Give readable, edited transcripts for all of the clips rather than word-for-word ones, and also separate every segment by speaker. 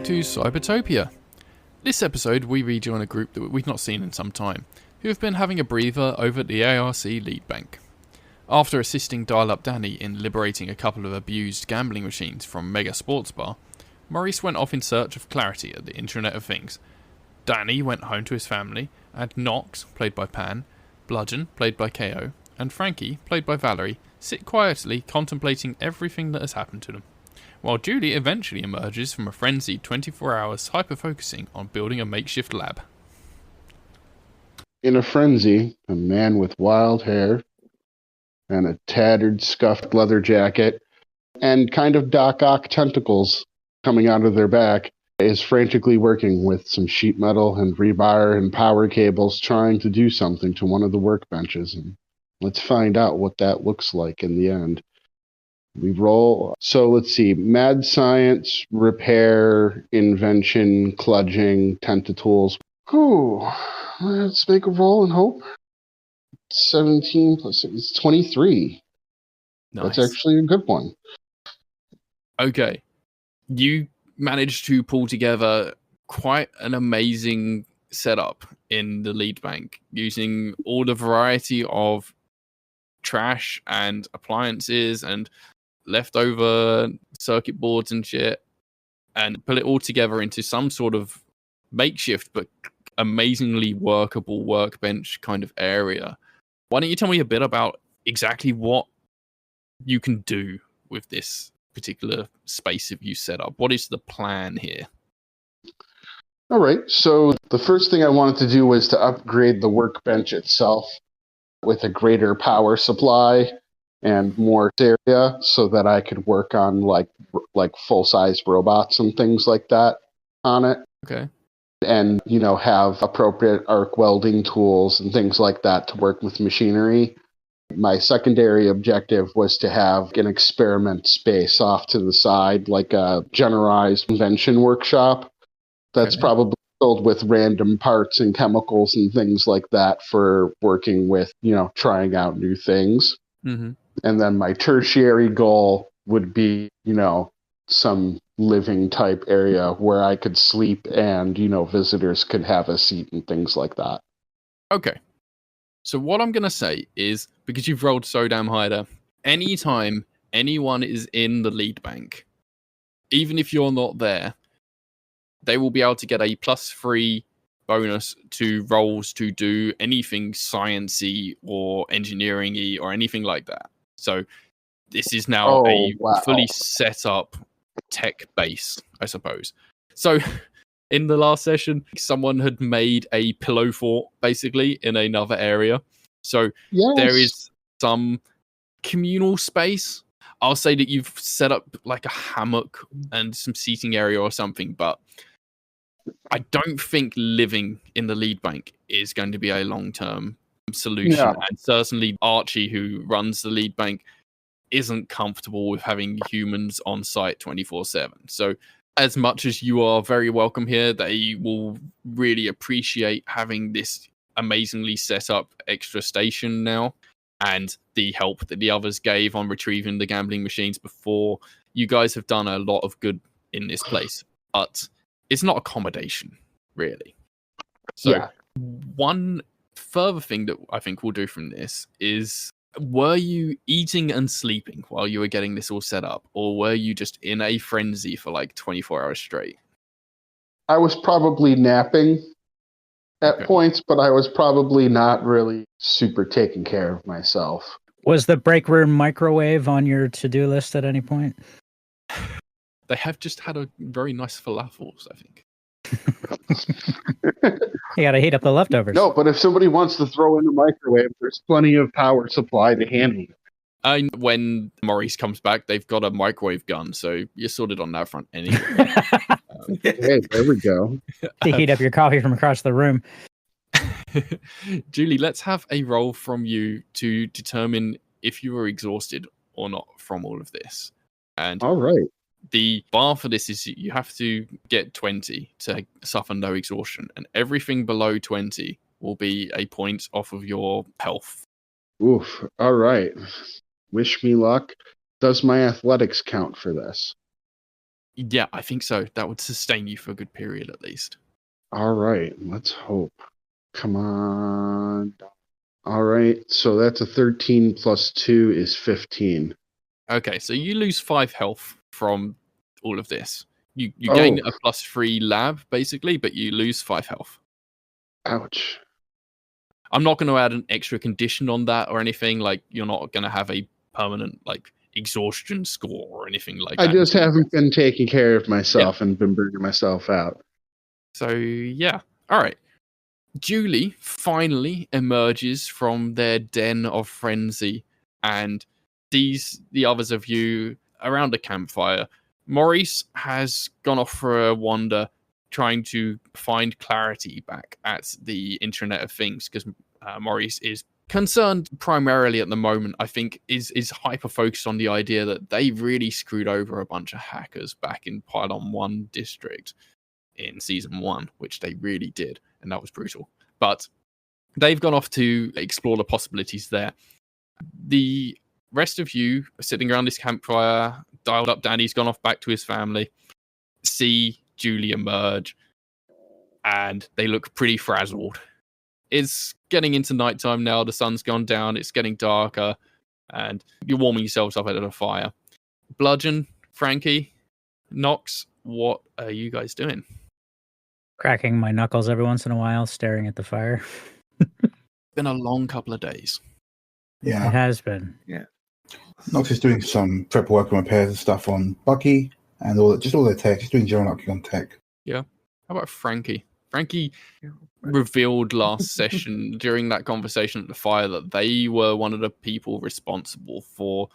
Speaker 1: back to Cybertopia. This episode we rejoin a group that we've not seen in some time, who have been having a breather over at the ARC lead bank. After assisting Dial-Up Danny in liberating a couple of abused gambling machines from Mega Sports Bar, Maurice went off in search of clarity at the Internet of Things. Danny went home to his family, and Nox, played by Pan, Bludgeon, played by KO, and Frankie, played by Valery, sit quietly contemplating everything that has happened to them, while Juli eventually emerges from a frenzied 24 hours hyper-focusing on building a makeshift lab.
Speaker 2: In a frenzy, a man with wild hair and a tattered, scuffed leather jacket and kind of Doc Ock tentacles coming out of their back is frantically working with some sheet metal and rebar and power cables trying to do something to one of the workbenches. And let's find out what that looks like in the end. We roll. So let's see. Mad science, repair, invention, kludging, tentacles. Oh, let's make a roll and hope. 17 plus 6 is 23.
Speaker 1: Nice.
Speaker 2: That's actually a good one.
Speaker 1: Okay. You managed to pull together quite an amazing setup in the lead bank using all the variety of trash and appliances and leftover circuit boards and shit, and put it all together into some sort of makeshift but amazingly workable workbench kind of area. Why don't you tell me a bit about exactly what you can do with this particular space that you set up? What is the plan here?
Speaker 2: All right. So the first thing I wanted to do was to upgrade the workbench itself with a greater power supply and more area so that I could work on like full-size robots and things like that on it.
Speaker 1: Okay.
Speaker 2: And, have appropriate arc welding tools and things like that to work with machinery. My secondary objective was to have an experiment space off to the side, like a generalized invention workshop that's probably filled with random parts and chemicals and things like that for working with, trying out new things.
Speaker 1: Mm-hmm.
Speaker 2: And then my tertiary goal would be, some living type area where I could sleep and, visitors could have a seat and things like that.
Speaker 1: Okay. So what I'm going to say is, because you've rolled so damn high there, anytime anyone is in the lead bank, even if you're not there, they will be able to get a +3 bonus to rolls to do anything sciencey or engineering-y or anything like that. So this is now fully set up tech base, I suppose. So in the last session, someone had made a pillow fort, basically, in another area. So There is some communal space. I'll say that you've set up like a hammock and some seating area or something, but I don't think living in the lead bank is going to be a long-term solution. No. And certainly Archie, who runs the lead bank, isn't comfortable with having humans on site 24/7. So as much as you are very welcome here, they will really appreciate having this amazingly set up extra station now, and the help that the others gave on retrieving the gambling machines before. You guys have done a lot of good in this place, but it's not accommodation, really. So one further thing that I think we'll do from this is, were you eating and sleeping while you were getting this all set up, or were you just in a frenzy for like 24 hours straight?
Speaker 2: I was probably napping at points, but I was probably not really super taking care of myself.
Speaker 3: Was the break room microwave on your to-do list at any point?
Speaker 1: They have just had a very nice falafels, I think.
Speaker 3: You gotta heat up the leftovers.
Speaker 2: No, but if somebody wants to throw in a microwave, there's plenty of power supply to handle it.
Speaker 1: And when Maurice comes back, they've got a microwave gun, so you're sorted on that front anyway.
Speaker 2: Hey, there we go.
Speaker 3: To heat up your coffee from across the room.
Speaker 1: Juli, let's have a roll from you to determine if you are exhausted or not from all of this. And
Speaker 2: all right.
Speaker 1: The bar for this is you have to get 20 to suffer no exhaustion, and everything below 20 will be a point off of your health.
Speaker 2: Oof. All right. Wish me luck. Does my athletics count for this?
Speaker 1: Yeah, I think so. That would sustain you for a good period at least.
Speaker 2: All right, let's hope. Come on. All right, so that's a 13 plus 2 is 15.
Speaker 1: Okay, so you lose 5 health from all of this. You
Speaker 2: Oh.
Speaker 1: gain a +3 lab, basically, but you lose 5 health.
Speaker 2: Ouch.
Speaker 1: I'm not going to add an extra condition on that or anything. Like, you're not going to have a permanent, like, exhaustion score or anything like that.
Speaker 2: I just haven't been taking care of myself and been burning myself out.
Speaker 1: So, yeah. All right. Juli finally emerges from their den of frenzy and sees the others of you around a campfire. Maurice has gone off for a wander, trying to find clarity back at the Internet of Things, because Maurice is concerned primarily at the moment, I think, is hyper focused on the idea that they really screwed over a bunch of hackers back in Pylon 1 District in Season 1, which they really did, and that was brutal. But they've gone off to explore the possibilities there. The rest of you are sitting around this campfire, dialed up Danny's gone off back to his family, see Juli emerge, and they look pretty frazzled. It's getting into nighttime now, the sun's gone down, it's getting darker, and you're warming yourselves up at a fire. Bludgeon, Frankie, Nox, what are you guys doing?
Speaker 3: Cracking my knuckles every once in a while, staring at the fire.
Speaker 1: Been a long couple of days.
Speaker 4: Yeah.
Speaker 3: It has been.
Speaker 4: Yeah. Nox is doing some prep work and repairs and stuff on Bucky and all their tech. He's doing general upkeep on tech.
Speaker 1: Yeah. How about Frankie? Frankie revealed last session during that conversation at the fire that they were one of the people responsible for,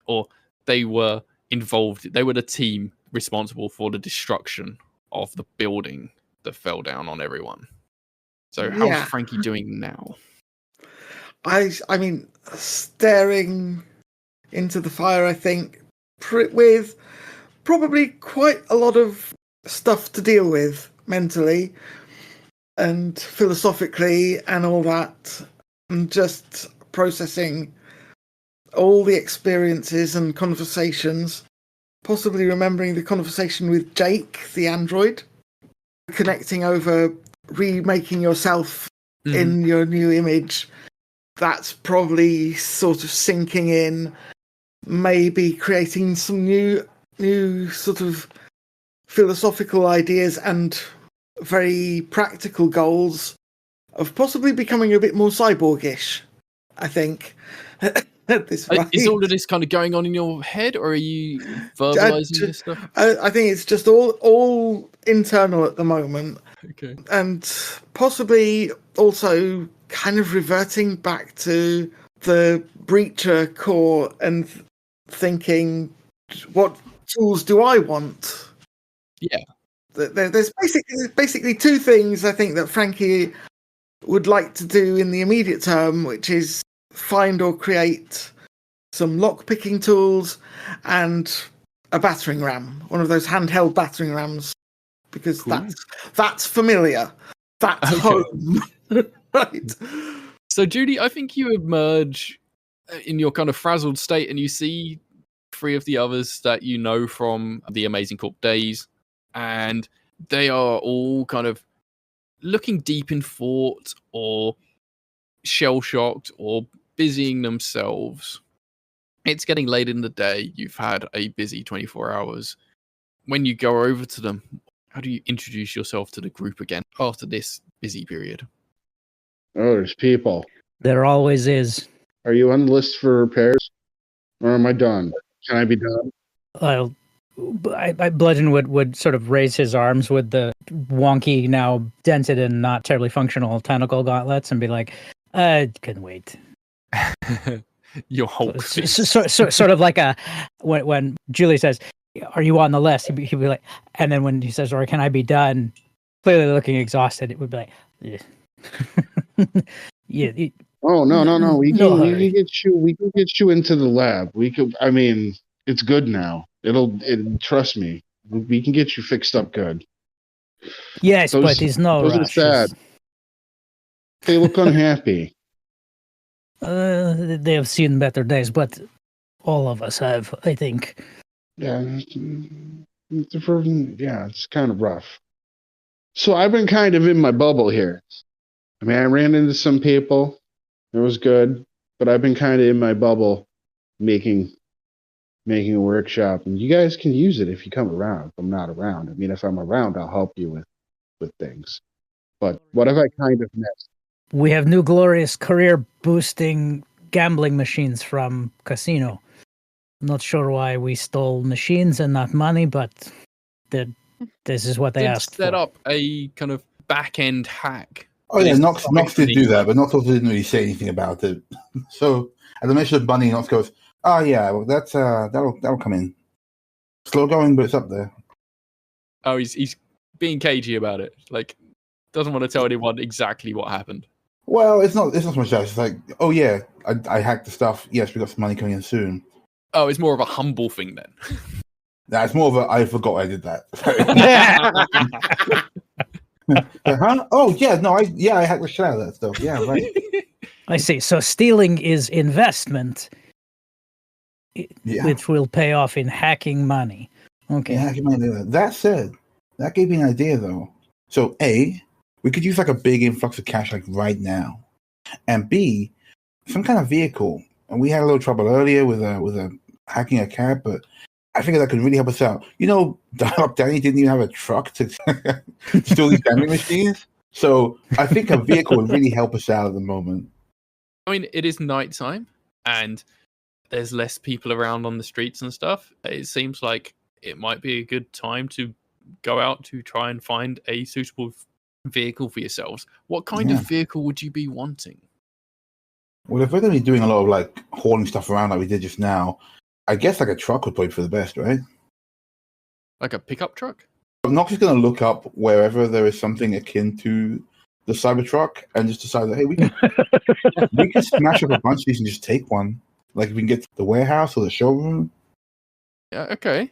Speaker 1: or they were involved, they were the team responsible for the destruction of the building that fell down on everyone. So how's Frankie doing now?
Speaker 5: I mean, staring into the fire, I think, with probably quite a lot of stuff to deal with mentally and philosophically and all that, and just processing all the experiences and conversations, possibly remembering the conversation with Jake, the android, connecting over remaking yourself in your new image. That's probably sort of sinking in, maybe creating some new sort of philosophical ideas and very practical goals of possibly becoming a bit more cyborgish, I think. At this point.
Speaker 1: Is all of this kind of going on in your head, or are you verbalizing this stuff?
Speaker 5: I think it's just all internal at the moment.
Speaker 1: Okay.
Speaker 5: And possibly also kind of reverting back to the breacher core and thinking, what tools do I want?
Speaker 1: Yeah.
Speaker 5: There's basically two things I think that Frankie would like to do in the immediate term, which is find or create some lock-picking tools and a battering ram, one of those handheld battering rams, because that's familiar. That's home. Right.
Speaker 1: So, Juli, I think you emerge in your kind of frazzled state and you see 3 of the others that you know from the Amazing Corp days, and they are all kind of looking deep in thought or shell-shocked or busying themselves. It's getting late in the day. You've had a busy 24 hours. When you go over to them, how do you introduce yourself to the group again after this busy period?
Speaker 2: Oh, there's people.
Speaker 3: There always is.
Speaker 2: Are you on the list for repairs? Or am I done? Can I be done?
Speaker 3: Bludgeon would sort of raise his arms with the wonky, now dented and not terribly functional tentacle gauntlets and be like, can wait.
Speaker 1: Your Hulk fist.
Speaker 3: Sort of like when Juli says, are you on the list? He'd be like, and then when he says, or can I be done? Clearly looking exhausted, it would be like, yeah.
Speaker 2: Oh no! We can get you into the lab. I mean, it's good now. Trust me. We can get you fixed up good.
Speaker 3: Yes, but there's no
Speaker 2: rush. Those are sad. They look unhappy.
Speaker 3: They have seen better days, but all of us have, I think.
Speaker 2: Yeah, It's kind of rough. So I've been kind of in my bubble here. I mean, I ran into some people. It was good, but I've been kind of in my bubble making a workshop, and you guys can use it if you come around. If I'm not around. I mean, if I'm around, I'll help you with things. But what have I kind of missed?
Speaker 3: We have new glorious career boosting gambling machines from casino. I'm not sure why we stole machines and not money, but this is what they asked
Speaker 1: set
Speaker 3: for.
Speaker 1: up a kind of back end hack.
Speaker 4: Oh yeah, Nox did do that, but Nox also didn't really say anything about it. So at the mention of money, Nox goes, "Oh yeah, well that's that'll come in. Slow going, but it's up there."
Speaker 1: Oh, he's being cagey about it. Like, doesn't want to tell anyone exactly what happened.
Speaker 4: Well, it's not so much that. It's like, oh yeah, I hacked the stuff. Yes, we got some money coming in soon.
Speaker 1: Oh, it's more of a humble thing then.
Speaker 4: That's more of a I forgot I did that. Huh? Oh yeah, no, I hacked the shit out of that stuff. Yeah, right.
Speaker 3: I see. So stealing is investment, which will pay off in hacking money. Okay.
Speaker 4: Yeah, hacking money. That said, that gave me an idea though. So A, we could use like a big influx of cash like right now, and B, some kind of vehicle. And we had a little trouble earlier with a hacking a cab, but I figured that could really help us out. You know, Dial-Up Danny didn't even have a truck to steal these gambling machines. So I think a vehicle would really help us out at the moment.
Speaker 1: I mean, it is nighttime, and there's less people around on the streets and stuff. It seems like it might be a good time to go out to try and find a suitable vehicle for yourselves. What kind of vehicle would you be wanting?
Speaker 4: Well, if we're going to be doing a lot of like hauling stuff around like we did just now, I guess like a truck would probably be for the best, right?
Speaker 1: Like a pickup truck?
Speaker 4: I'm not just going to look up wherever there is something akin to the Cybertruck and just decide that, hey, we can smash up a bunch of these and just take one. Like if we can get to the warehouse or the showroom.
Speaker 1: Yeah, okay.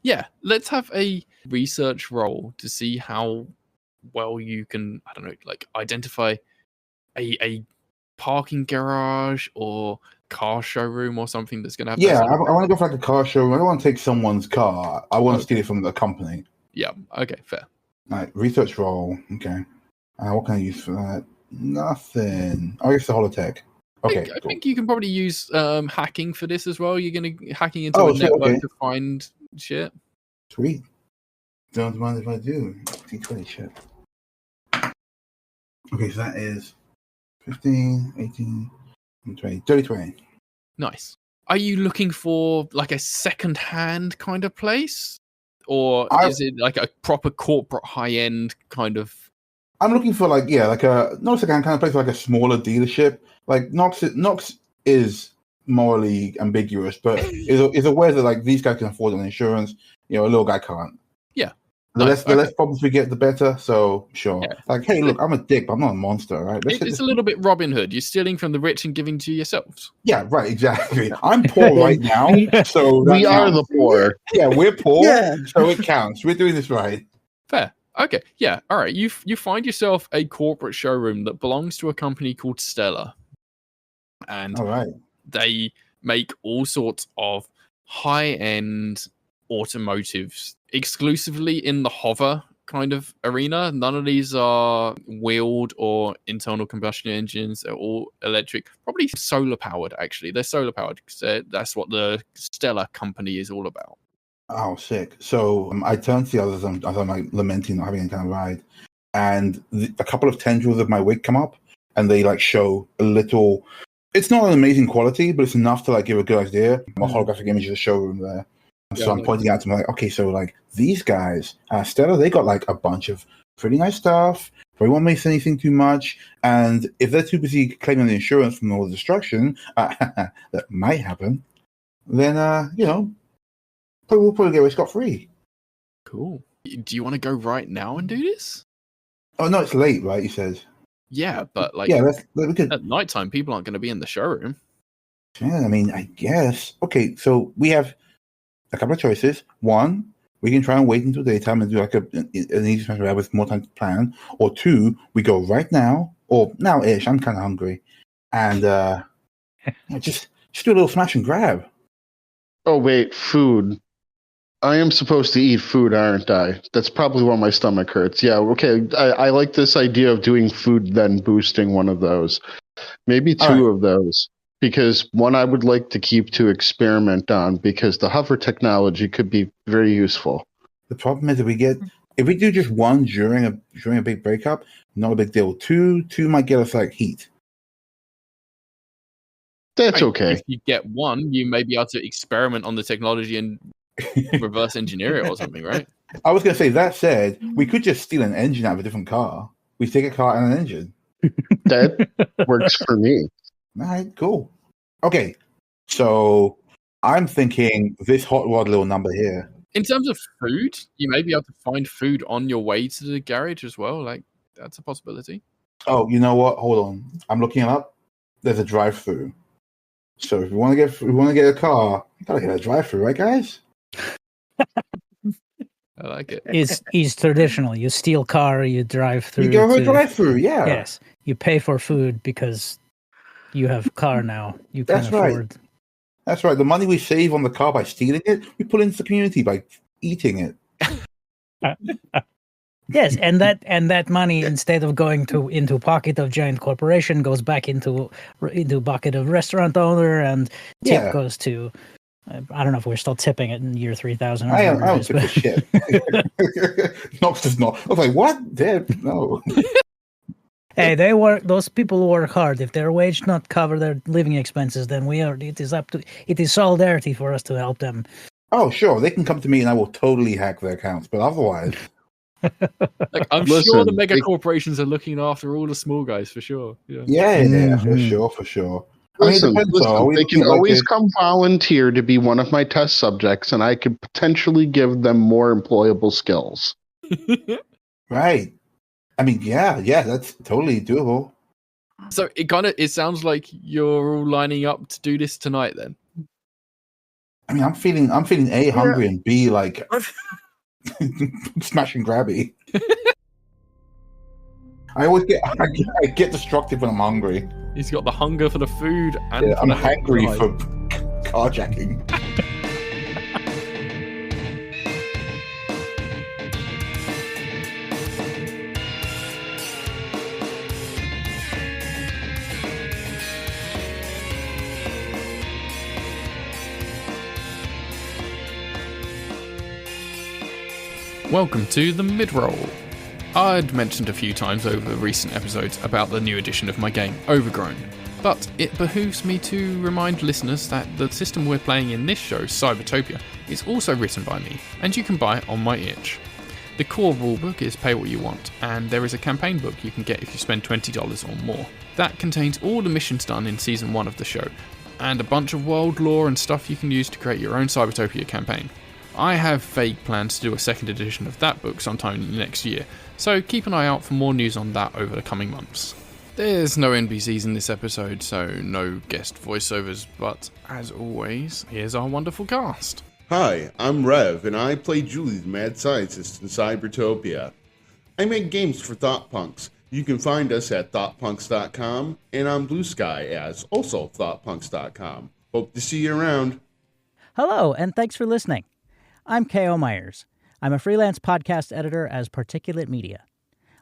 Speaker 1: Yeah, let's have a research roll to see how well you can, I don't know, like identify a parking garage or car showroom or something that's going to have.
Speaker 4: Yeah, I want to go for like a car showroom. I don't want to take someone's car. I want to steal it from the company.
Speaker 1: Yeah, okay, fair.
Speaker 4: All right, research roll. Okay. What can I use for that? Nothing. I guess the holotech. Okay,
Speaker 1: I think you can probably use hacking for this as well. You're going to hacking into a network to find shit.
Speaker 4: Sweet. Don't mind if I do. 20 shit. Okay, so that is 15, 18, 20, 30, 20.
Speaker 1: Nice. Are you looking for like a second-hand kind of place? Or is it like a proper corporate high-end kind of...
Speaker 4: I'm looking for like a not second-hand kind of place, like a smaller dealership. Like Nox is morally ambiguous, but is aware that like these guys can afford an insurance. You know, a little guy can't. Yeah. The less problems we get, the better. So sure. Yeah. Like, hey, look, I'm a dick, but I'm not a monster, right?
Speaker 1: It's a little bit Robin Hood. You're stealing from the rich and giving to yourselves.
Speaker 4: Yeah, right, exactly. I'm poor right now, so
Speaker 2: we are the poor.
Speaker 4: Yeah, we're poor, so it counts. We're doing this right.
Speaker 1: Fair. Okay. Yeah. All right. You find yourself a corporate showroom that belongs to a company called Stellar, and they make all sorts of high-end automotives exclusively in the hover kind of arena. None of these are wheeled or internal combustion engines. They're all electric, probably solar powered. Actually, they're solar powered because that's what the Stellar company is all about.
Speaker 4: Oh, sick. So I turned to the others as I'm like lamenting not having any kind of ride, and a couple of tendrils of my wig come up, and they like show a little. It's not an amazing quality, but it's enough to like give a good idea. A holographic image of the showroom there. So I'm pointing out to them like, okay, so like these guys, Stellar, they got like a bunch of pretty nice stuff. Probably won't miss anything too much. And if they're too busy claiming the insurance from all the destruction, that might happen, then, we'll probably get away scot-free.
Speaker 1: Cool. Do you want to go right now and do this?
Speaker 4: Oh, no, it's late, right? He says.
Speaker 1: Yeah, but like
Speaker 4: we could...
Speaker 1: at nighttime, people aren't going to be in the showroom.
Speaker 4: Yeah, I mean, I guess. Okay, so we have a couple of choices. One, we can try and wait until daytime and do like an easy ride with more time to plan. Or two, we go right now, or now-ish. I'm kind of hungry, and just do a little smash and grab.
Speaker 2: Oh wait, food. I am supposed to eat food, aren't I? That's probably why my stomach hurts. Yeah, okay. I like this idea of doing food, then boosting one of those. Maybe two of those. Because one I would like to keep to experiment on, because the hover technology could be very useful.
Speaker 4: The problem is if we do just one during a big breakup, not a big deal. Two might get us like heat.
Speaker 2: That's okay.
Speaker 1: If you get one, you may be able to experiment on the technology and reverse engineer it or something, right?
Speaker 4: I was going to say, that said, we could just steal an engine out of a different car. We take a car and an engine.
Speaker 2: That works for me.
Speaker 4: All right, cool. Okay, so I'm thinking this hot rod little number here.
Speaker 1: In terms of food, you may be able to find food on your way to the garage as well. Like, that's a possibility.
Speaker 4: Oh, you know what? Hold on. I'm looking it up. There's a drive-through. So if we want to get a car, you gotta get a drive-through, right, guys?
Speaker 1: I like it.
Speaker 3: Is traditional. You steal car, you drive through.
Speaker 4: You go to a drive-through, yeah.
Speaker 3: Yes, you pay for food because you have car now. You can
Speaker 4: That's right.
Speaker 3: afford.
Speaker 4: That's right. The money we save on the car by stealing it, we put into the community by eating it.
Speaker 3: Yes, and that money, instead of going into pocket of giant corporation, goes back into bucket of restaurant owner, and tip goes to. I don't know if we're still tipping it in year 3000.
Speaker 4: I don't tip for shit. Nox does not. I was like, what? No.
Speaker 3: Hey, those people work hard. If their wage not cover their living expenses, then it is solidarity for us to help them.
Speaker 4: Oh, sure. They can come to me and I will totally hack their accounts, but otherwise.
Speaker 1: Like, I'm sure the mega corporations are looking after all the small guys for sure.
Speaker 4: Yeah, for sure.
Speaker 2: Listen, they can always come volunteer to be one of my test subjects, and I could potentially give them more employable skills.
Speaker 4: Right. I mean, yeah, that's totally doable.
Speaker 1: So it sounds like you're all lining up to do this tonight then.
Speaker 4: I mean, I'm feeling A, hungry, and B, like smash and grabby. I get destructive when I'm hungry.
Speaker 1: He's got the hunger for the food and
Speaker 4: I'm hungry for carjacking.
Speaker 1: Welcome to the mid-roll. I'd mentioned a few times over recent episodes about the new edition of my game, Overgrown, but it behooves me to remind listeners that the system we're playing in this show, Cybertopia, is also written by me, and you can buy it on my itch. The core rulebook is pay what you want, and there is a campaign book you can get if you spend $20 or more. That contains all the missions done in Season 1 of the show, and a bunch of world lore and stuff you can use to create your own Cybertopia campaign. I have vague plans to do a second edition of that book sometime next year, so keep an eye out for more news on that over the coming months. There's no NPCs in this episode, so no guest voiceovers, but as always, here's our wonderful cast.
Speaker 6: Hi, I'm Rev, and I play Juli, the mad scientist in Cybertopia. I make games for ThoughtPunks. You can find us at thoughtpunks.com and on Blue Sky as also thoughtpunks.com. Hope to see you around.
Speaker 3: Hello, and thanks for listening. I'm K.O. Myers. I'm a freelance podcast editor as Particulate Media.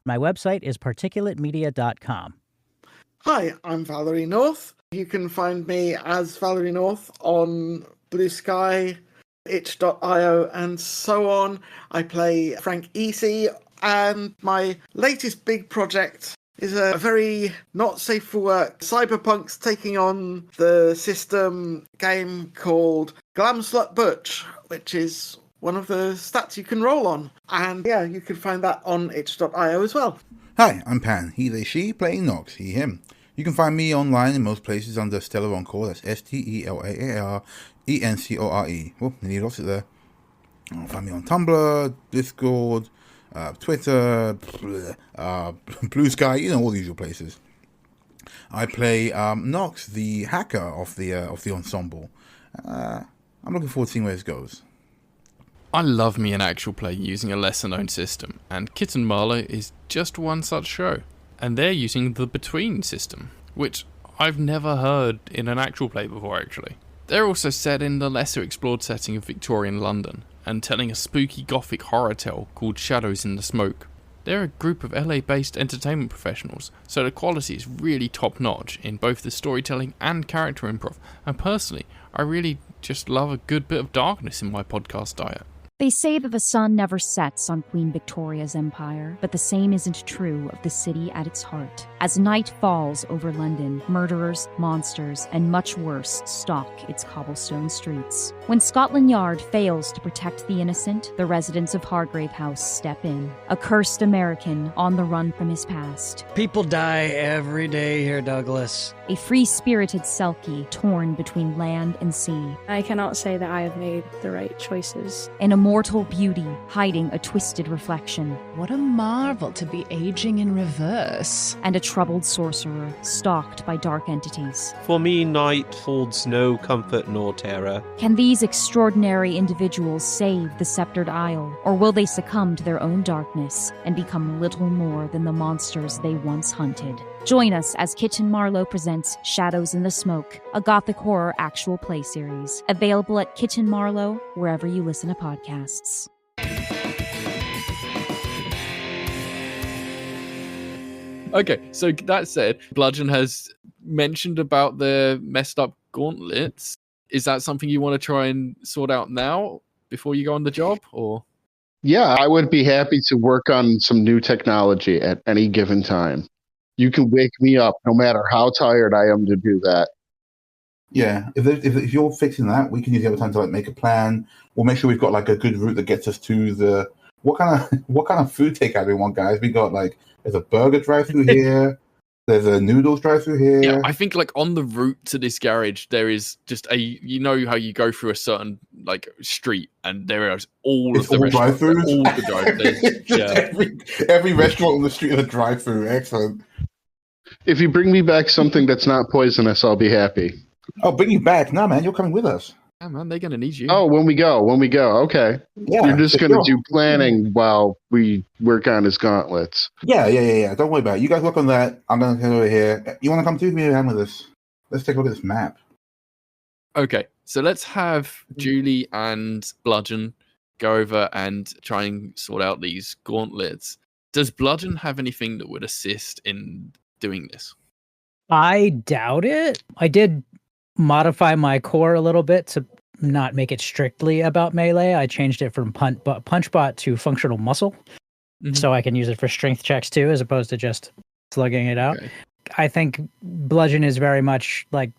Speaker 3: My website is particulatemedia.com.
Speaker 5: Hi, I'm Valery North. You can find me as Valery North on Blue Sky, itch.io, and so on. I play Frank Easy, and my latest big project is a very not safe for work cyberpunks taking on the system game called Glam Slut Butch, which is one of the stats you can roll on. And yeah, you can find that on itch.io as well.
Speaker 4: Hi, I'm Pan, he, they, she, playing Nox, he, him. You can find me online in most places under Stellar Encore, that's STELAARENCORE. Oh, nearly lost it there. You can find me on Tumblr, Discord, Twitter, Blue Sky, all the usual places. I play Nox, the hacker of the ensemble. I'm looking forward to seeing where this goes.
Speaker 1: I love me an actual play using a lesser-known system, and Kit and Marlowe is just one such show. And they're using the Between system, which I've never heard in an actual play before, actually. They're also set in the lesser explored setting of Victorian London, and telling a spooky gothic horror tale called Shadows in the Smoke. They're a group of LA-based entertainment professionals, so the quality is really top-notch in both the storytelling and character improv, and personally, I really just love a good bit of darkness in my podcast diet.
Speaker 7: They say that the sun never sets on Queen Victoria's empire, but the same isn't true of the city at its heart. As night falls over London, murderers, monsters, and much worse stalk its cobblestone streets. When Scotland Yard fails to protect the innocent, the residents of Hargrave House step in. A cursed American on the run from his past.
Speaker 8: People die every day here, Douglas.
Speaker 7: A free-spirited Selkie torn between land and sea.
Speaker 9: I cannot say that I have made the right choices.
Speaker 7: An immortal beauty hiding a twisted reflection.
Speaker 10: What a marvel to be aging in reverse.
Speaker 7: And a troubled sorcerer stalked by dark entities.
Speaker 11: For me, night holds no comfort nor terror.
Speaker 7: Can these extraordinary individuals save the Sceptered Isle? Or will they succumb to their own darkness and become little more than the monsters they once hunted? Join us as Kitchen Marlowe presents Shadows in the Smoke, a gothic horror actual play series. Available at Kitchen Marlowe, wherever you listen to podcasts.
Speaker 1: Okay, so that said, Bludgeon has mentioned about the messed up gauntlets. Is that something you want to try and sort out now before you go on the job, or?
Speaker 2: Yeah, I would be happy to work on some new technology at any given time. You can wake me up no matter how tired I am to do that.
Speaker 4: Yeah, if you're fixing that, we can use the other time to like make a plan. We'll make sure we've got like a good route that gets us to the what kind of food takeout do we want, guys? We got like there's a burger drive-through here. There's a noodles drive-through here.
Speaker 1: Yeah, I think like on the route to this garage, there is just you know how you go through a certain like street and there is all of the
Speaker 4: drive-throughs.
Speaker 1: All the drive-throughs. Yeah.
Speaker 4: every restaurant on the street is a drive-through. Excellent.
Speaker 2: If you bring me back something that's not poisonous, I'll be happy.
Speaker 4: Oh, bring you back? No, man, you're coming with us.
Speaker 1: Yeah, man, they're gonna need you.
Speaker 2: Oh, when we go. Okay.
Speaker 4: Yeah,
Speaker 2: you're just gonna do planning while we work on his gauntlets.
Speaker 4: Yeah. Don't worry about it. You guys work on that. I'm gonna head over here. You want to come to me and with us? Let's take a look at this map.
Speaker 1: Okay, so let's have Juli and Bludgeon go over and try and sort out these gauntlets. Does Bludgeon have anything that would assist in doing this?
Speaker 3: I doubt it. I did modify my core a little bit to not make it strictly about melee. I changed it from punchbot to functional muscle, so I can use it for strength checks too, as opposed to just slugging it out. Okay. I think Bludgeon is very much like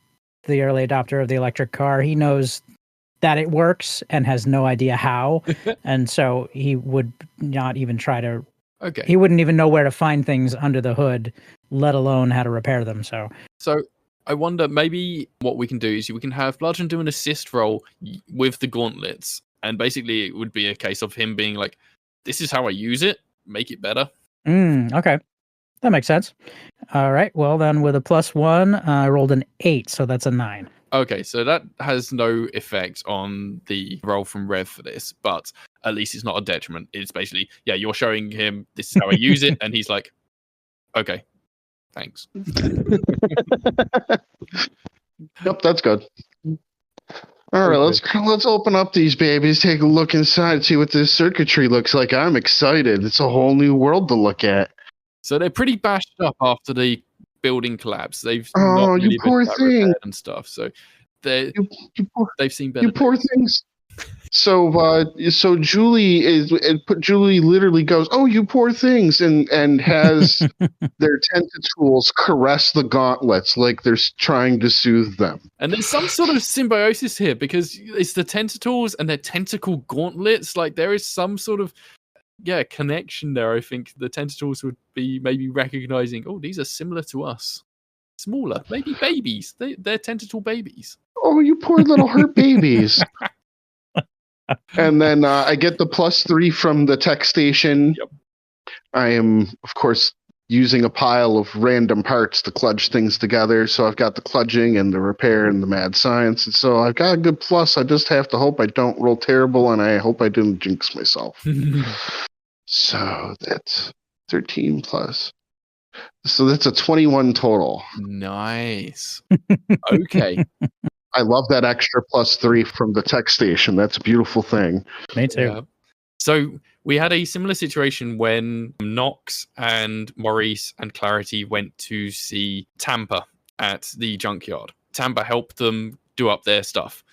Speaker 3: the early adopter of the electric car. He knows that it works and has no idea how, and so he would not even try to.
Speaker 1: Okay.
Speaker 3: He wouldn't even know where to find things under the hood, let alone how to repair them. So I wonder, maybe what we can do is we can have Bludgeon do an assist roll with the gauntlets. And basically it would be a case of him being like, this is how I use it. Make it better. Okay. That makes sense. All right. Well, then with a +1, I rolled an 8. So that's a 9.
Speaker 1: Okay. So that has no effect on the roll from Rev for this, but at least it's not a detriment. It's basically, yeah, you're showing him this is how I use it. And he's like, okay. Thanks.
Speaker 2: Yep, that's good. All right, let's open up these babies, take a look inside, see what this circuitry looks like. I'm excited. It's a whole new world to look at.
Speaker 1: So they're pretty bashed up after the building collapse. They've not really
Speaker 2: you poor
Speaker 1: been
Speaker 2: thing
Speaker 1: and stuff. So they've seen better.
Speaker 2: You poor things. So Juli literally goes, "Oh, you poor things," and has their tentacles caress the gauntlets like they're trying to soothe them.
Speaker 1: And there's some sort of symbiosis here because it's the tentacles and their tentacle gauntlets. Like there is some sort of connection there. I think the tentacles would be maybe recognizing, oh, these are similar to us, smaller, maybe babies. They're tentacle babies.
Speaker 2: Oh, you poor little hurt babies. And then I get the +3 from the tech station.
Speaker 1: Yep.
Speaker 2: I am, of course, using a pile of random parts to kludge things together. So I've got the kludging and the repair and the mad science. And so I've got a good plus. I just have to hope I don't roll terrible, and I hope I didn't jinx myself. So that's 13 plus. So that's a 21 total.
Speaker 1: Nice. Okay.
Speaker 2: I love that extra +3 from the tech station. That's a beautiful thing.
Speaker 3: Me too.
Speaker 1: Yeah. So we had a similar situation when Nox and Maurice and Clarity went to see Tampa at the junkyard. Tampa helped them do up their stuff,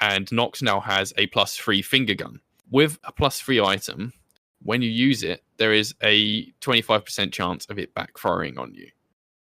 Speaker 1: and Nox now has a +3 finger gun. With a +3 item, when you use it, there is a 25% chance of it backfiring on you.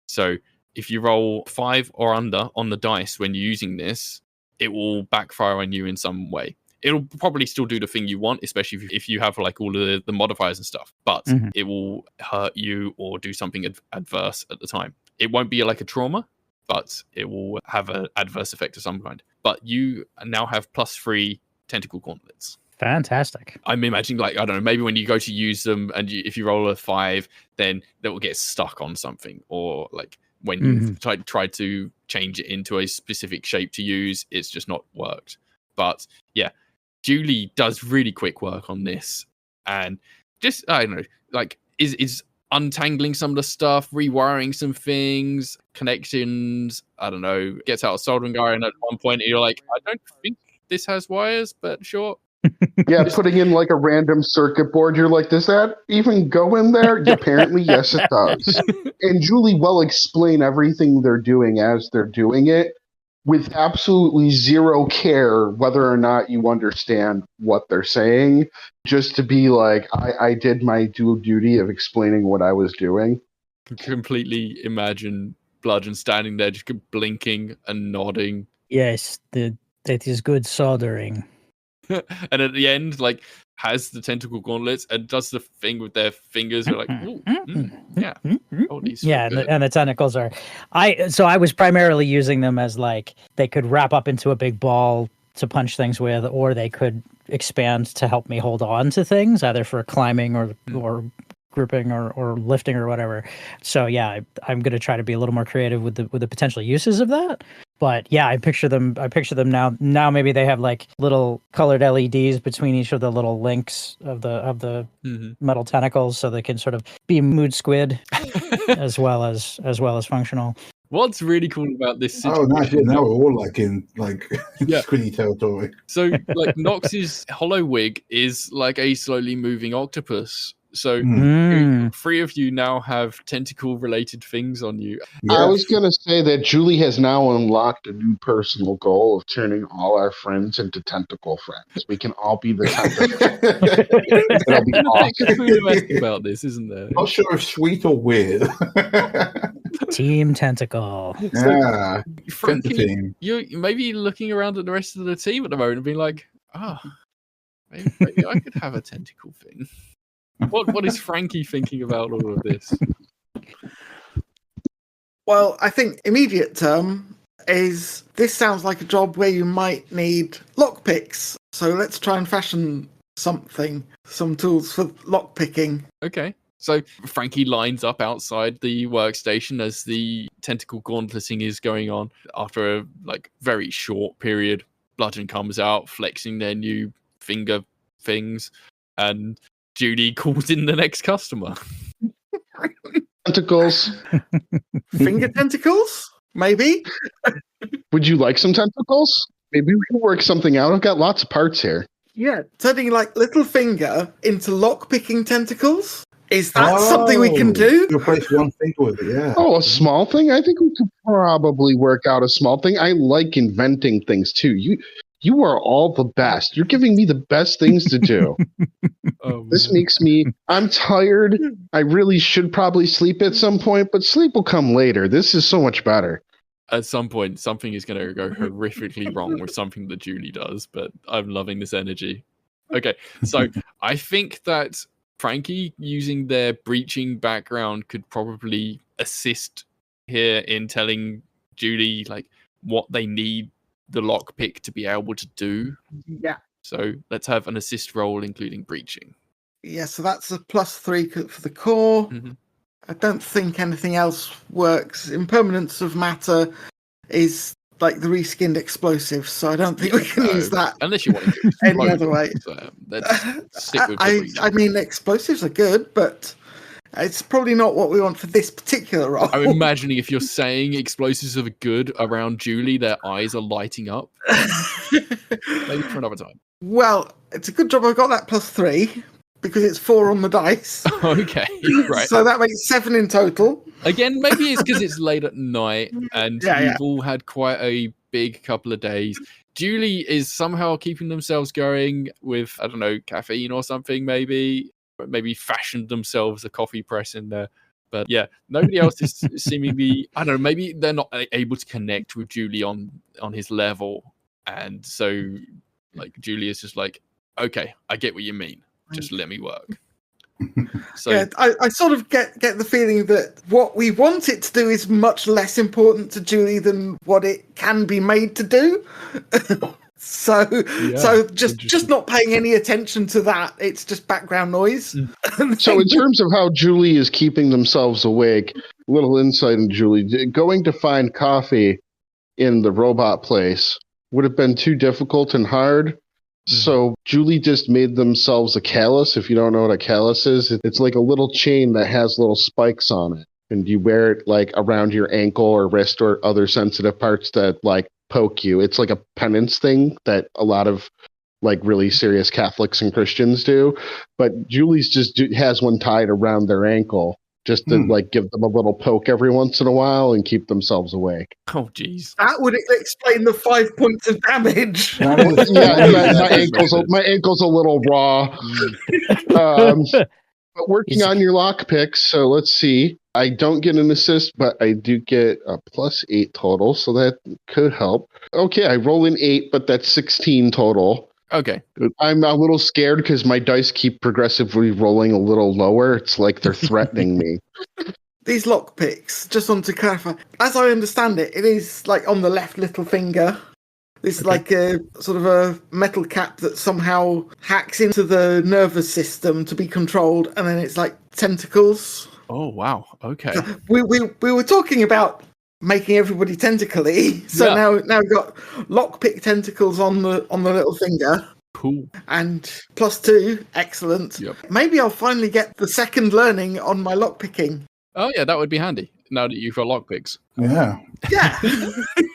Speaker 1: So if you roll 5 or under on the dice when you're using this, it will backfire on you in some way. It'll probably still do the thing you want, especially if you have like all of the modifiers and stuff, but it will hurt you or do something adverse at the time. It won't be like a trauma, but it will have an adverse effect of some kind. But you now have +3 tentacle gauntlets.
Speaker 3: Fantastic.
Speaker 1: I'm imagining, like, I don't know, maybe when you go to use them and if you roll a 5, then that will get stuck on something, or like when you've tried to change it into a specific shape to use, it's just not worked. But yeah, Juli does really quick work on this, and just, I don't know, like is untangling some of the stuff, rewiring some things, connections, I don't know, gets out a soldering iron at one point and you're like, I don't think this has wires, but sure.
Speaker 2: Yeah, putting in like a random circuit board, you're like, does that even go in there? Apparently, yes, it does. And Juli will explain everything they're doing as they're doing it with absolutely zero care whether or not you understand what they're saying, just to be like, I did my dual duty of explaining what I was doing.
Speaker 1: Completely imagine Bludgeon standing there just blinking and nodding.
Speaker 3: Yes, that is good soldering.
Speaker 1: And at the end, like, has the tentacle gauntlets and does the thing with their fingers. They're like, ooh, yeah. Oh, these
Speaker 3: and the tentacles are. I was primarily using them as like they could wrap up into a big ball to punch things with, or they could expand to help me hold on to things, either for climbing or grouping or lifting or whatever. So yeah, I'm going to try to be a little more creative with the potential uses of that. But yeah, I picture them now. Now maybe they have like little colored LEDs between each of the little links of the metal tentacles, so they can sort of be mood squid as well as functional.
Speaker 1: What's really cool about this situation?
Speaker 4: Oh, nice. Yeah, now we're all like in squiddy territory.
Speaker 1: So like Nox's hollow wig is like a slowly moving octopus. So 3 of you now have tentacle-related things on you.
Speaker 2: Yeah. I was going to say that Juli has now unlocked a new personal goal of turning all our friends into tentacle friends. We can all be the tentacle. That'll be awesome.
Speaker 1: About this, isn't there?
Speaker 4: Not sure if sweet or weird.
Speaker 3: Team Tentacle.
Speaker 4: Yeah.
Speaker 1: Frankie, you're maybe looking around at the rest of the team at the moment and being like, maybe I could have a tentacle thing. What is Frankie thinking about all of this?
Speaker 5: Well, I think immediate term is this sounds like a job where you might need lockpicks. So let's try and fashion some tools for lockpicking.
Speaker 1: Okay. So Frankie lines up outside the workstation as the tentacle gauntleting is going on. After a very short period, Bludgeon comes out flexing their new finger things, and Juli calls in the next customer.
Speaker 2: Tentacles.
Speaker 5: Finger tentacles? Maybe?
Speaker 2: Would you like some tentacles? Maybe we can work something out. I've got lots of parts here.
Speaker 5: Yeah, turning little finger into lock-picking tentacles? Is that something we can do?
Speaker 4: Replace one finger with it, yeah.
Speaker 2: Oh, a small thing? I think we could probably work out a small thing. I like inventing things, too. You are all the best. You're giving me the best things to do. This makes me... I'm tired. I really should probably sleep at some point, but sleep will come later. This is so much better.
Speaker 1: At some point, something is going to go horrifically wrong with something that Juli does, but I'm loving this energy. Okay, so I think that Frankie, using their breaching background, could probably assist here in telling Juli what they need the lockpick to be able to do.
Speaker 5: Yeah.
Speaker 1: So let's have an assist roll, including breaching.
Speaker 5: Yeah, so that's a +3 for the core.
Speaker 1: Mm-hmm.
Speaker 5: I don't think anything else works. Impermanence of matter is like the reskinned explosive, so I don't think we can use that.
Speaker 1: Unless you want to use
Speaker 5: any other way.
Speaker 1: So, let's stick with the breaching.
Speaker 5: I mean, explosives are good, but It's probably not what we want for this particular role.
Speaker 1: I'm imagining if you're saying explosives are good around Juli, their eyes are lighting up. Maybe for another time.
Speaker 5: Well, it's a good job I got that +3 because it's 4 on the dice.
Speaker 1: Okay, right.
Speaker 5: So that makes 7 in total.
Speaker 1: Again, maybe it's because it's late at night and
Speaker 5: Yeah,
Speaker 1: you've all had quite a big couple of days. Juli is somehow keeping themselves going with, I don't know, caffeine or something, maybe fashioned themselves a coffee press in there. But yeah, nobody else is seemingly, I don't know, maybe they're not able to connect with Juli on his level. And so, like, Juli is just like, okay, I get what you mean. Just let me work. So
Speaker 5: yeah, I sort of get the feeling that what we want it to do is much less important to Juli than what it can be made to do. So just not paying any attention to that. It's just background noise.
Speaker 2: So in terms of how Juli is keeping themselves awake, a little insight in Juli. Going to find coffee in the robot place would have been too difficult and hard. So Juli just made themselves a callus. If you don't know what a callus is, it's like a little chain that has little spikes on it. And you wear it like around your ankle or wrist or other sensitive parts that like poke you. It's like a penance thing that a lot of like really serious Catholics and Christians do. But Juli's just has one tied around their ankle just to like give them a little poke every once in a while and keep themselves awake.
Speaker 1: Oh, geez.
Speaker 5: That would explain the 5 points of damage.
Speaker 2: My ankle's a little raw. But working on your lock picks, so let's see. I don't get an assist, but I do get a +8 total, so that could help. Okay, I roll an 8, but that's 16 total.
Speaker 1: Okay.
Speaker 2: I'm a little scared because my dice keep progressively rolling a little lower. It's like they're threatening me.
Speaker 5: These lockpicks, just want to clarify, as I understand it, it is like on the left little finger. It's like a sort of a metal cap that somehow hacks into the nervous system to be controlled, and then it's like tentacles.
Speaker 1: Oh, wow. Okay.
Speaker 5: So we were talking about making everybody tentacly, so now we've got lockpick tentacles on the little finger.
Speaker 1: Cool.
Speaker 5: And +2, excellent.
Speaker 1: Yep.
Speaker 5: Maybe I'll finally get the second learning on my lockpicking.
Speaker 1: Oh, yeah, that would be handy now that you've got lockpicks.
Speaker 4: Yeah.
Speaker 5: Yeah.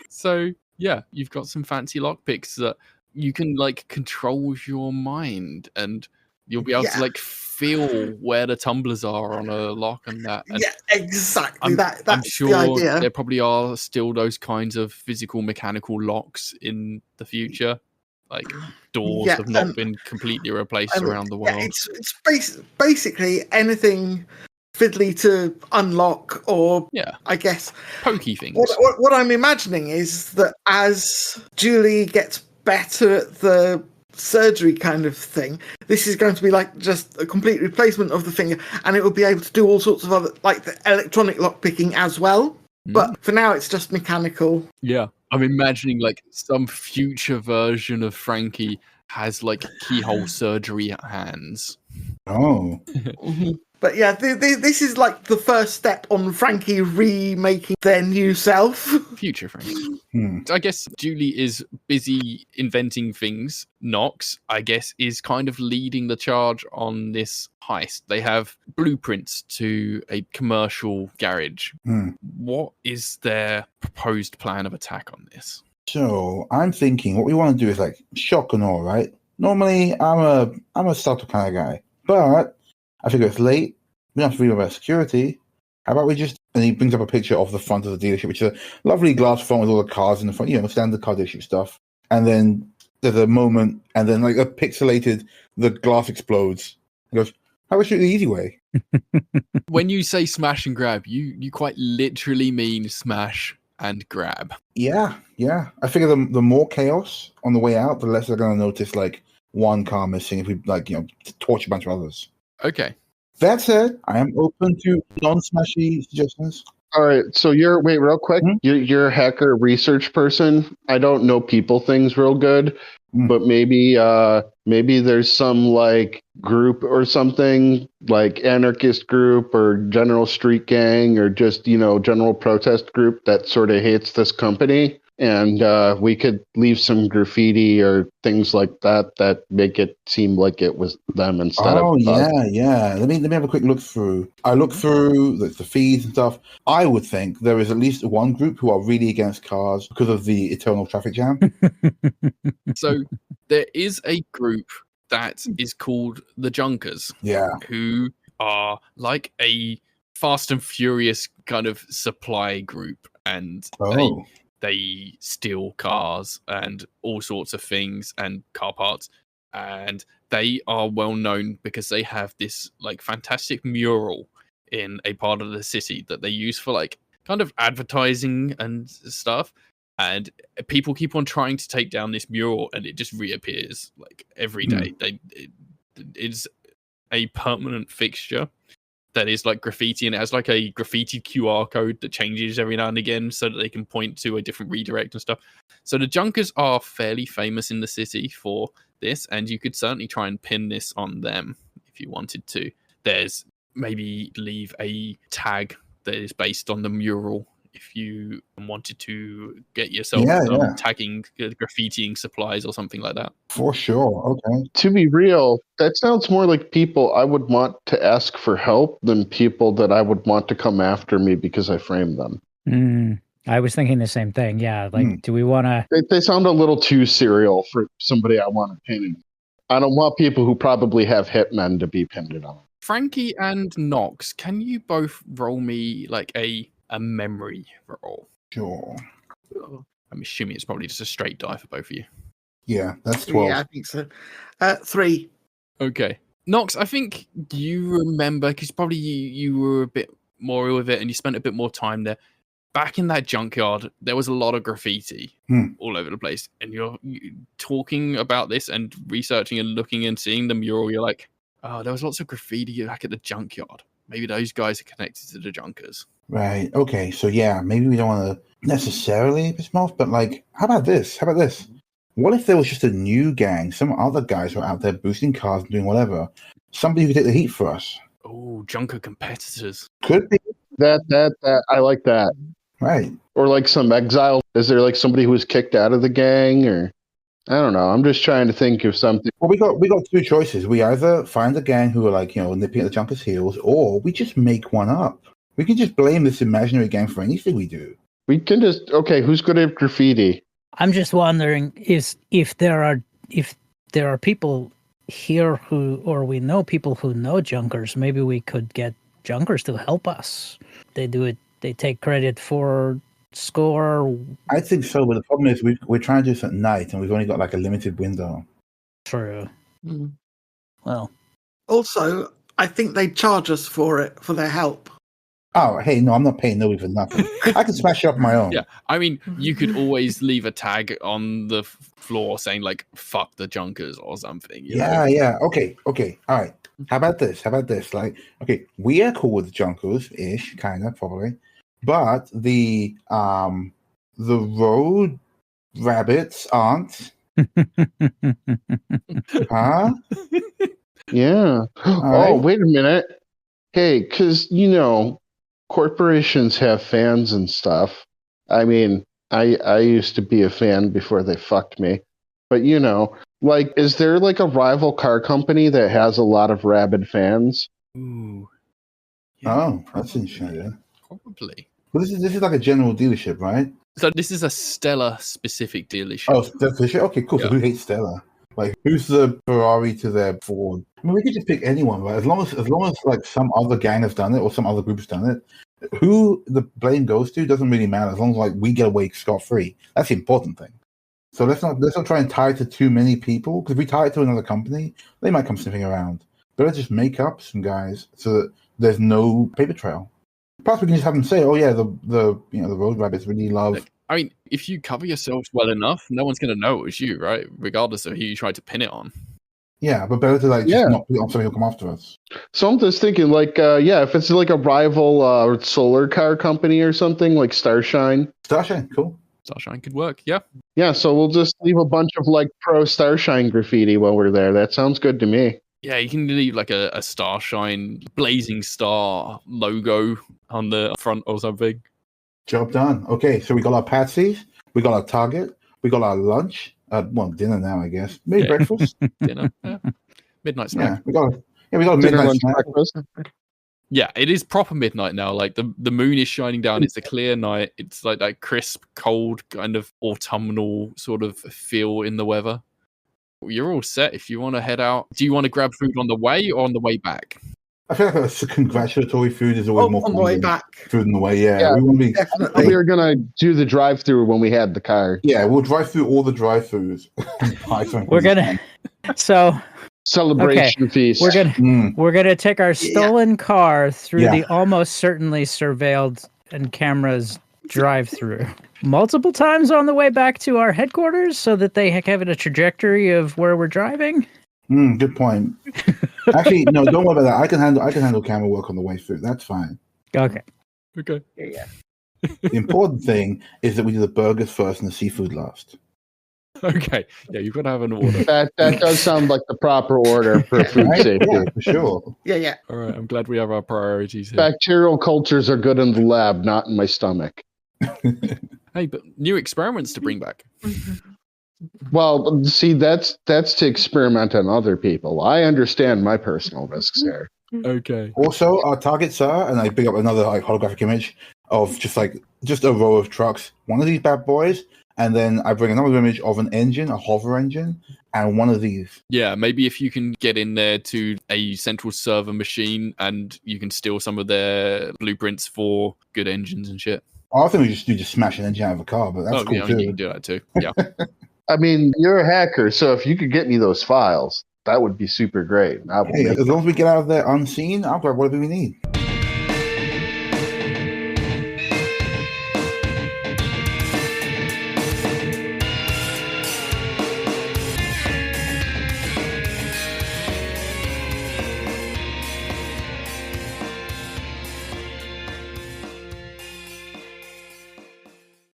Speaker 1: So, yeah, you've got some fancy lockpicks that you can, like, control with your mind, and you'll be able to, like, feel where the tumblers are on a lock and that. And
Speaker 5: yeah, exactly. That's
Speaker 1: I'm sure
Speaker 5: the idea.
Speaker 1: there probably are still those kinds of physical, mechanical locks in the future. Like, doors have not been completely replaced around the world.
Speaker 5: Yeah, it's basically anything fiddly to unlock, or I guess
Speaker 1: pokey things.
Speaker 5: What I'm imagining is that as Juli gets better at the surgery kind of thing, this is going to be like just a complete replacement of the finger, and it will be able to do all sorts of other, like the electronic lockpicking as well. But for now, it's just mechanical.
Speaker 1: Yeah, I'm imagining like some future version of Frankie has like keyhole surgery hands.
Speaker 4: Oh.
Speaker 5: But yeah, this is like the first step on Frankie remaking their new self.
Speaker 1: Future Frankie. I guess Juli is busy inventing things. Nox, I guess, is kind of leading the charge on this heist. They have blueprints to a commercial garage. What is their proposed plan of attack on this?
Speaker 4: So I'm thinking what we want to do is like shock and all, right? Normally I'm a subtle kind of guy, but I figure it's late. We don't have to read about security. How about we just... And he brings up a picture of the front of the dealership, which is a lovely glass front with all the cars in the front, standard car dealership stuff. And then there's a moment, and then like a pixelated, the glass explodes. He goes, how about shoot the easy way?
Speaker 1: When you say smash and grab, you quite literally mean smash and grab.
Speaker 4: Yeah. I figure the more chaos on the way out, the less they're going to notice like one car missing if we torch a bunch of others.
Speaker 1: Okay.
Speaker 4: That said, I am open to non-smashy suggestions.
Speaker 2: All right, so wait, real quick. You're a hacker research person. I don't know people things real good, but maybe there's some like group or something, like anarchist group or general street gang or just general protest group that sort of hates this company. and we could leave some graffiti or things like that make it seem like it was them instead of
Speaker 4: Oh
Speaker 2: us.
Speaker 4: yeah. Let me have a quick look through. I look through the feeds and stuff. I would think there is at least one group who are really against cars because of the eternal traffic jam.
Speaker 1: So there is a group that is called the Junkers.
Speaker 4: Yeah.
Speaker 1: Who are like a Fast and Furious kind of supply group, and they steal cars and all sorts of things and car parts, and they are well known because they have this like fantastic mural in a part of the city that they use for like kind of advertising and stuff, and people keep on trying to take down this mural and it just reappears like every day. It's a permanent fixture that is like graffiti, and it has like a graffiti QR code that changes every now and again so that they can point to a different redirect and stuff. So the Junkers are fairly famous in the city for this, and you could certainly try and pin this on them if you wanted to. There's maybe leave a tag that is based on the mural if you wanted to get yourself tagging graffitiing supplies or something like that.
Speaker 4: For sure. Okay.
Speaker 2: To be real, that sounds more like people I would want to ask for help than people that I would want to come after me because I framed them.
Speaker 3: I was thinking the same thing. Yeah, like, do we want to...
Speaker 2: They sound a little too serial for somebody I want to pin. I don't want people who probably have hitmen to be pinned on.
Speaker 1: Frankie and Nox, can you both roll me like a memory roll?
Speaker 4: Sure.
Speaker 1: I'm assuming it's probably just a straight die for both of you.
Speaker 4: Yeah, that's 12.
Speaker 5: Yeah, I think so. 3.
Speaker 1: Okay. Nox, I think you remember, because probably you were a bit more with it and you spent a bit more time there. Back in that junkyard, there was a lot of graffiti all over the place. And you're talking about this and researching and looking and seeing the mural. You're like, oh, there was lots of graffiti back at the junkyard. Maybe those guys are connected to the Junkers.
Speaker 4: Right. Okay. So yeah, maybe we don't want to necessarily piss them off, but like, how about this? What if there was just a new gang? Some other guys were out there boosting cars and doing whatever. Somebody who could take the heat for us.
Speaker 1: Oh, Junker competitors.
Speaker 4: Could be.
Speaker 2: That I like that.
Speaker 4: Right.
Speaker 2: Or like some exile. Is there like somebody who was kicked out of the gang, or I don't know. I'm just trying to think of something.
Speaker 4: Well, we got two choices. We either find a gang who are like, nipping at the Junkers' heels, or we just make one up. We can just blame this imaginary gang for anything we do.
Speaker 2: We can just who's good at graffiti?
Speaker 3: I'm just wondering if there are people here we know people who know Junkers. Maybe we could get Junkers to help us. They do it. They take credit for score.
Speaker 4: I think so, but the problem is we're trying to do this at night, and we've only got like a limited window.
Speaker 3: True. Well,
Speaker 5: also, I think they charge us for their help.
Speaker 4: Oh, hey, no, I'm not paying nobody for nothing. I can smash it up my own.
Speaker 1: Yeah, I mean, you could always leave a tag on the floor saying, like, fuck the Junkers or something.
Speaker 4: Yeah. Okay. All right. How about this? Like, okay, we are cool with the Junkers-ish, kind of, probably. But the road rabbits aren't. Huh?
Speaker 2: Yeah.
Speaker 4: Right.
Speaker 2: Oh, wait a minute. Hey, because, corporations have fans and stuff. I mean, I used to be a fan before they fucked me. But, like, is there like a rival car company that has a lot of rabid fans?
Speaker 1: Ooh.
Speaker 4: Yeah, that's interesting.
Speaker 1: Probably.
Speaker 4: Well, this is like a general dealership, right?
Speaker 1: So this is a Stella-specific dealership.
Speaker 4: Oh, Stella. Okay, cool. So who hates Stella? Like, who's the Ferrari to their Ford? I mean, we could just pick anyone, right? As long as like some other gang has done it or some other group has done it, who the blame goes to doesn't really matter. As long as like we get away scot-free, that's the important thing. So let's not try and tie it to too many people, because if we tie it to another company, they might come sniffing around. But let's just make up some guys so that there's no paper trail. Perhaps we can just have them say, "Oh yeah, the road rabbits really love."
Speaker 1: Look, I mean, if you cover yourselves well enough, no one's going to know it was you, right? Regardless of who you try to pin it on.
Speaker 4: Yeah, but better to just not put it on somebody who'll come after us.
Speaker 2: So I'm just thinking, like, if it's like a rival solar car company or something, like Starshine.
Speaker 4: Starshine, cool.
Speaker 1: Starshine could work, yeah.
Speaker 2: Yeah, so we'll just leave a bunch of like pro Starshine graffiti while we're there. That sounds good to me.
Speaker 1: Yeah, you can leave like a Starshine blazing star logo on the front or something.
Speaker 4: Job done. Okay, so we got our patsies, we got our target, we got our lunch. Well, dinner now, I guess. Maybe breakfast.
Speaker 1: Dinner. Yeah. Midnight snack.
Speaker 4: We got a
Speaker 2: Dinner,
Speaker 4: midnight
Speaker 2: lunch,
Speaker 4: snack.
Speaker 2: breakfast.
Speaker 1: Yeah, it is proper midnight now. Like the moon is shining down. It's a clear night. It's like that crisp, cold, kind of autumnal sort of feel in the weather. You're all set if you want to head out. Do you want to grab food on the way or on the way back?
Speaker 4: I feel like a congratulatory food is always more
Speaker 5: On
Speaker 4: fun
Speaker 5: the way
Speaker 4: than
Speaker 5: back.
Speaker 4: food on the way. Yeah,
Speaker 2: Yeah,
Speaker 4: we want to be.
Speaker 5: Definitely.
Speaker 2: We were gonna do the drive-through when we had the car.
Speaker 4: Yeah, we'll drive through all the drive-throughs.
Speaker 3: We're gonna. So
Speaker 2: Celebration feast.
Speaker 3: we're gonna take our stolen car through
Speaker 4: Yeah.
Speaker 3: the almost certainly surveilled and cameras drive-through multiple times on the way back to our headquarters, so that they have a trajectory of where we're driving.
Speaker 4: Good point. Actually, no, don't worry about that. I can handle camera work on the way through. That's fine.
Speaker 3: Okay.
Speaker 1: Okay.
Speaker 5: Yeah.
Speaker 4: The important thing is that we do the burgers first and the seafood last.
Speaker 1: Okay. Yeah, you've got to have an order.
Speaker 2: That does sound like the proper order for food
Speaker 4: Right?
Speaker 2: safety.
Speaker 4: Yeah, for sure.
Speaker 5: Yeah.
Speaker 1: All right. I'm glad we have our priorities here.
Speaker 2: Bacterial cultures are good in the lab, not in my stomach.
Speaker 1: Hey, but new experiments to bring back.
Speaker 2: Well, see, that's to experiment on other people. I understand my personal risks here.
Speaker 1: Okay.
Speaker 4: Also, our targets are, and I bring up another holographic image of just a row of trucks. One of these bad boys, and then I bring another image of an engine, a hover engine, and one of these.
Speaker 1: Yeah, maybe if you can get in there to a central server machine and you can steal some of their blueprints for good engines and shit.
Speaker 4: I think we just smash an engine out of a car, but that's cool
Speaker 1: yeah, I
Speaker 4: too.
Speaker 1: mean, you can do that too. Yeah.
Speaker 2: I mean, you're a hacker, so if you could get me those files, that would be super great.
Speaker 4: Hey, as long as we get out of there unseen, I'll grab whatever we need.